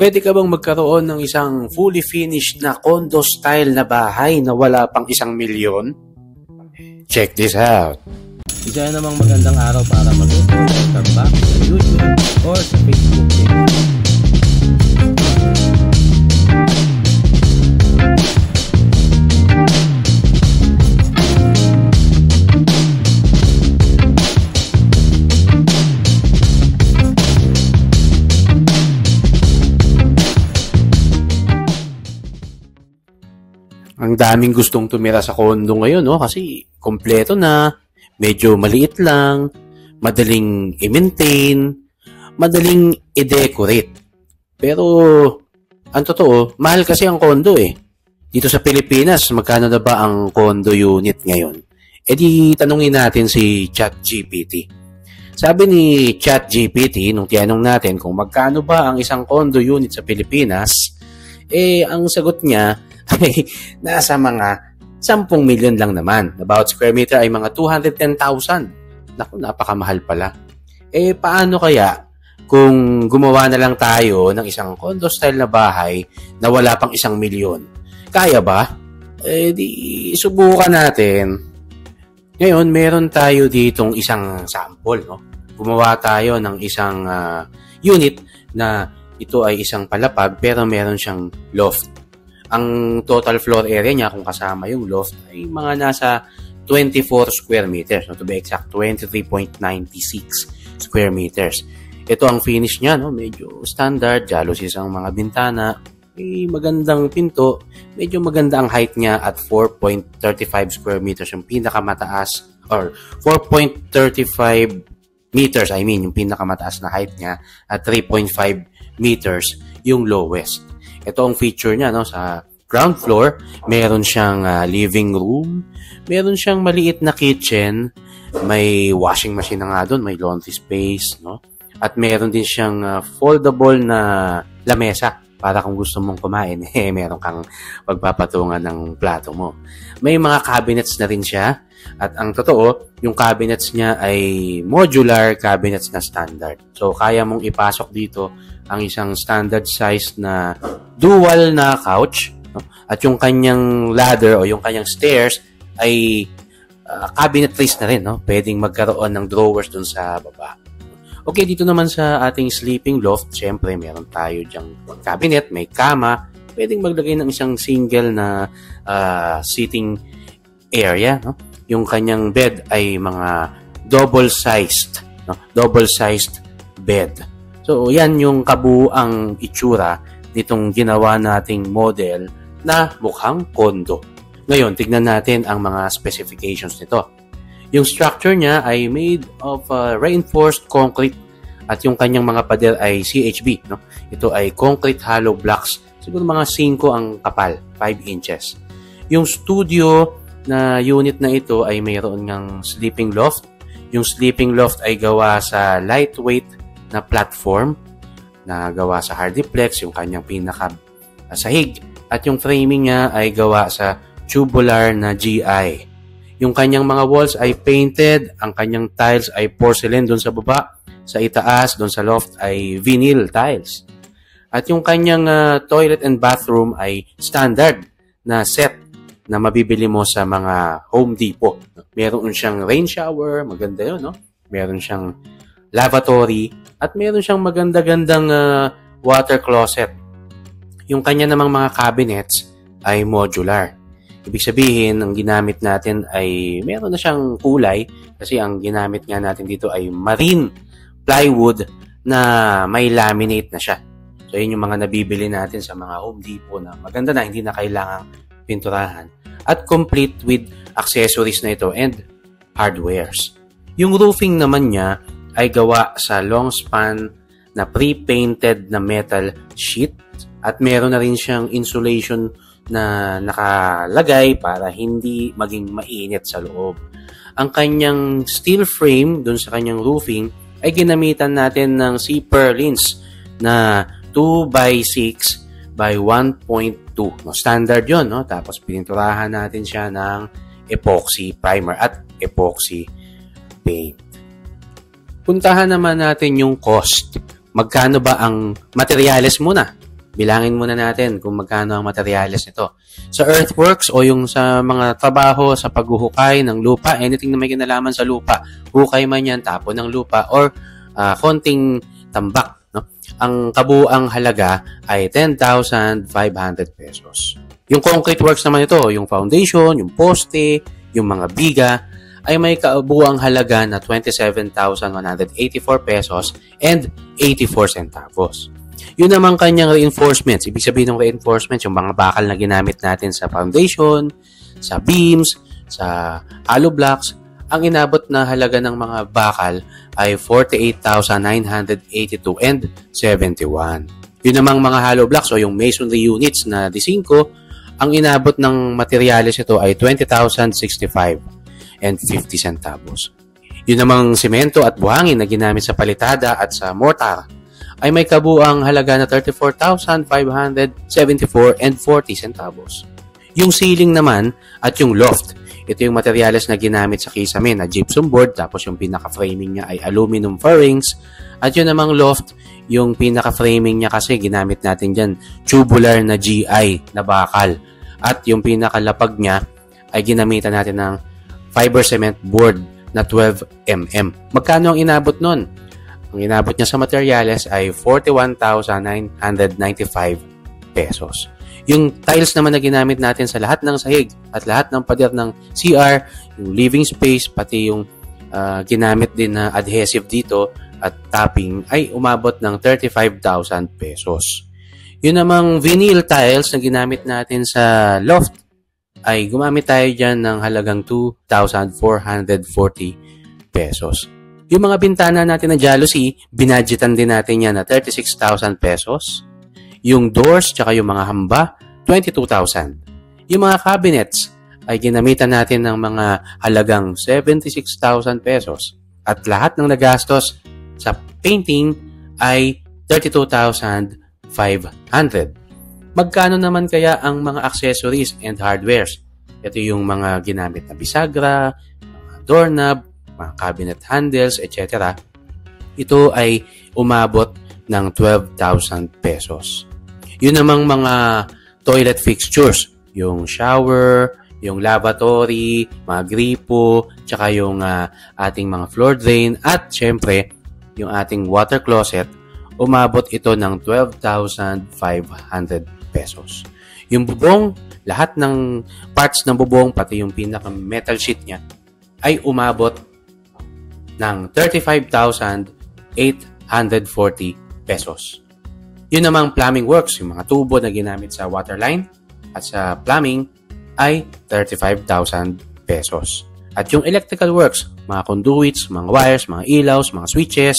Pwede ka bang magkaroon ng isang fully finished na condo style na bahay na wala pang 1,000,000? Check this out. Isa namang magandang araw para mag-welcome back sa YouTube or sa Facebook page. Ang daming gustong tumira sa condo ngayon, no? Kasi kompleto na, medyo maliit lang, madaling i-maintain, madaling i-decorate. Pero, ang totoo, mahal kasi ang condo eh. Dito sa Pilipinas, magkano na ba ang condo unit ngayon? E di tanungin natin si ChatGPT. Sabi ni ChatGPT, nung tinanong natin kung magkano ba ang isang condo unit sa Pilipinas, ang sagot niya ay nasa mga 10 million lang naman. About square meter ay mga 210,000. Naku, napakamahal pala. Paano kaya kung gumawa na lang tayo ng isang condo style na bahay na wala pang 1,000,000? Kaya ba? Di subukan natin. Ngayon, meron tayo ditong isang sample, no? Gumawa tayo ng isang unit na ito ay isang palapag pero meron siyang loft. Ang total floor area niya kung kasama yung loft ay mga nasa 24 square meters. No, to be exact, 23.96 square meters. Ito ang finish niya, no? Medyo standard, jalousies ang mga bintana, may magandang pinto, medyo maganda ang height niya at 4.35 square meters yung pinakamataas, or 4.35 meters, yung pinakamataas na height niya, at 3.5 meters yung lowest. Ito ang feature niya, no? Sa ground floor, meron siyang living room, meron siyang maliit na kitchen, may washing machine na nga doon, may laundry space, no? At meron din siyang foldable na lamesa para kung gusto mong kumain, meron kang pagpapatungan ng plato mo. May mga cabinets na rin siya, at ang totoo, yung cabinets niya ay modular cabinets na standard. So, kaya mong ipasok dito ang isang standard size na dual na couch, no? At yung kanyang ladder o yung kanyang stairs ay cabinetries na rin, no? Pwedeng magkaroon ng drawers dun sa baba. Okay, dito naman sa ating sleeping loft, syempre meron tayo dyang cabinet, may kama, pwedeng maglagay ng isang single na sitting area, no? Yung kanyang bed ay mga double-sized, no? Double-sized bed. So, yan yung kabuuang itsura nitong ginawa nating model na mukhang condo. Ngayon, tignan natin ang mga specifications nito. Yung structure niya ay made of reinforced concrete at yung kanyang mga pader ay CHB. No? Ito ay concrete hollow blocks. Siguro mga 5 ang kapal, 5 inches. Yung studio na unit na ito ay mayroon ng sleeping loft. Yung sleeping loft ay gawa sa lightweight na platform na gawa sa Hardiplex, yung kanyang pinaka sahig. At yung framing niya ay gawa sa tubular na GI. Yung kanyang mga walls ay painted, ang kanyang tiles ay porcelain doon sa baba, sa itaas, doon sa loft ay vinyl tiles. At yung kanyang toilet and bathroom ay standard na set na mabibili mo sa mga Home Depot. Meron siyang rain shower, maganda yun, no? Meron siyang lavatory, at meron siyang maganda-gandang water closet. Yung kanya namang mga cabinets ay modular. Ibig sabihin, ang ginamit natin ay meron na siyang kulay kasi ang ginamit nga natin dito ay marine plywood na may laminate na siya. So, yun yung mga nabibili natin sa mga Home Depot na maganda na, hindi na kailangang pinturahan. At complete with accessories na ito and hardwares. Yung roofing naman niya ay gawa sa long span na pre-painted na metal sheet at meron na rin siyang insulation na nakalagay para hindi maging mainit sa loob. Ang kanyang steel frame dun sa kanyang roofing ay ginamitan natin ng C-purlins na 2x6 by 1.2. No, standard yon, no? Tapos pininturahan natin siya ng epoxy primer at epoxy paint. Puntahan naman natin yung cost. magkano ba ang materyales muna? Bilangin muna natin kung magkano ang materyales nito. Sa earthworks o yung sa mga trabaho sa paghuhukay ng lupa, anything na may kinalaman sa lupa, hukay man yan, tapon ng lupa, or konting tambak, no? Ang kabuuang halaga ay 10,500 pesos. Yung concrete works naman ito, yung foundation, yung poste, yung mga biga, ay may kabuuang halaga na 27,184 pesos and 84 centavos. Yun naman kanyang reinforcements. Ibig sabihin ng reinforcements, yung mga bakal na ginamit natin sa foundation, sa beams, sa hollow blocks, ang inabot na halaga ng mga bakal ay 48,982 and 71. Yun namang mga hollow blocks o yung masonry units na D5, ang inabot ng materyales ito ay 20,065 and 50 centavos. Yun namang semento at buhangin na ginamit sa palitada at sa mortar ay may kabuang halaga na 34,574 and 40 centavos. Yung ceiling naman at yung loft, ito yung materyales na ginamit sa kisame na gypsum board, tapos yung pinaka-framing niya ay aluminum fairings, at yun namang loft, yung pinaka-framing niya kasi ginamit natin dyan tubular na GI na bakal, at yung pinaka-lapag niya ay ginamitan natin ng fiber cement board na 12 mm. Magkano ang inabot nun? Ang inabot niya sa materyales ay 41,995 pesos. Yung tiles naman na ginamit natin sa lahat ng sahig at lahat ng pader ng CR, yung living space, pati yung ginamit din na adhesive dito at topping ay umabot ng 35,000 pesos. Yun namang vinyl tiles na ginamit natin sa loft ay gumamit tayo dyan ng halagang 2,440 pesos. Yung mga bintana natin na jalousie, binadgetan din natin yan na 36,000 pesos. Yung doors, tsaka yung mga hamba, 22,000. Yung mga cabinets ay ginamitan natin ng mga halagang 76,000 pesos. At lahat ng nagastos sa painting ay 32,500. Magkano naman kaya ang mga accessories and hardwares? Ito yung mga ginamit na bisagra, mga doorknob, mga cabinet handles, etc. Ito ay umabot ng 12,000 pesos. Yun namang mga toilet fixtures, yung shower, yung lavatory, mga gripo, tsaka yung ating mga floor drain, at syempre, yung ating water closet, umabot ito ng 12,500 pesos. Yung bubong, lahat ng parts ng bubong, pati yung pinaka-metal sheet niya, ay umabot ng 35,840 pesos. Yun namang plumbing works, yung mga tubo na ginamit sa water line at sa plumbing, ay 35,000 pesos. At yung electrical works, mga conduits, mga wires, mga ilaws, mga switches,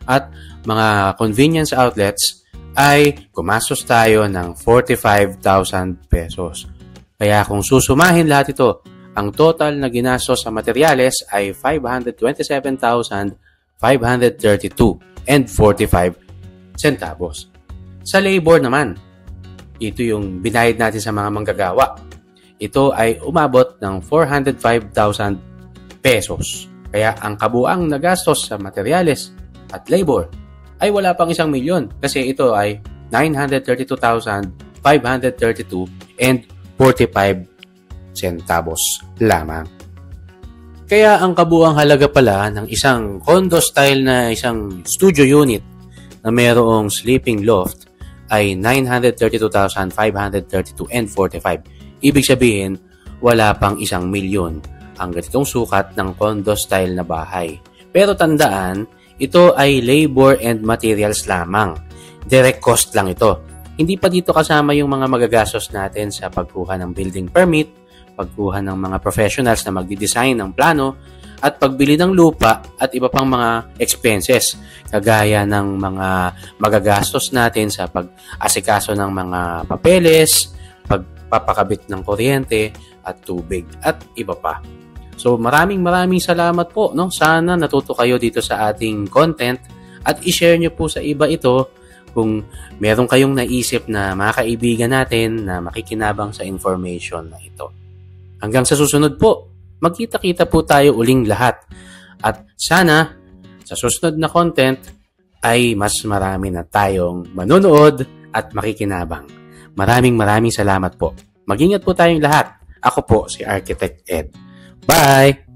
at mga convenience outlets, ay gumastos tayo ng 45,000 pesos. Kaya kung susumahin lahat ito, ang total na ginastos sa materyales ay 527,532 and 45 centavos. Sa labor naman, ito yung binayad natin sa mga manggagawa. Ito ay umabot ng 405,000 pesos. Kaya ang kabuang nagastos sa materyales at labor ay wala pang 1,000,000 kasi ito ay 932,532 and 45 centavos lamang. Kaya ang kabuang halaga pala ng isang condo style na isang studio unit na mayroong sleeping loft ay 932,532 and 45. Ibig sabihin, wala pang 1,000,000 ang ganitong sukat ng condo style na bahay. Pero tandaan, ito ay labor and materials lamang. Direct cost lang ito. Hindi pa dito kasama yung mga magagastos natin sa pagkuha ng building permit, pagkuha ng mga professionals na magdi-design ng plano, at pagbili ng lupa at iba pang mga expenses, kagaya ng mga magagastos natin sa pag-asikaso ng mga papeles, pagpapakabit ng kuryente at tubig, at iba pa. So maraming salamat po, no? Sana natuto kayo dito sa ating content at i-share nyo po sa iba ito kung meron kayong naisip na mga kaibigan natin na makikinabang sa information na ito. Hanggang sa susunod po, magkita-kita po tayo uling lahat. At sana sa susunod na content ay mas marami na tayong manonood at makikinabang. Maraming salamat po. Mag-ingat po tayong lahat. Ako po si Architect Ed. Bye!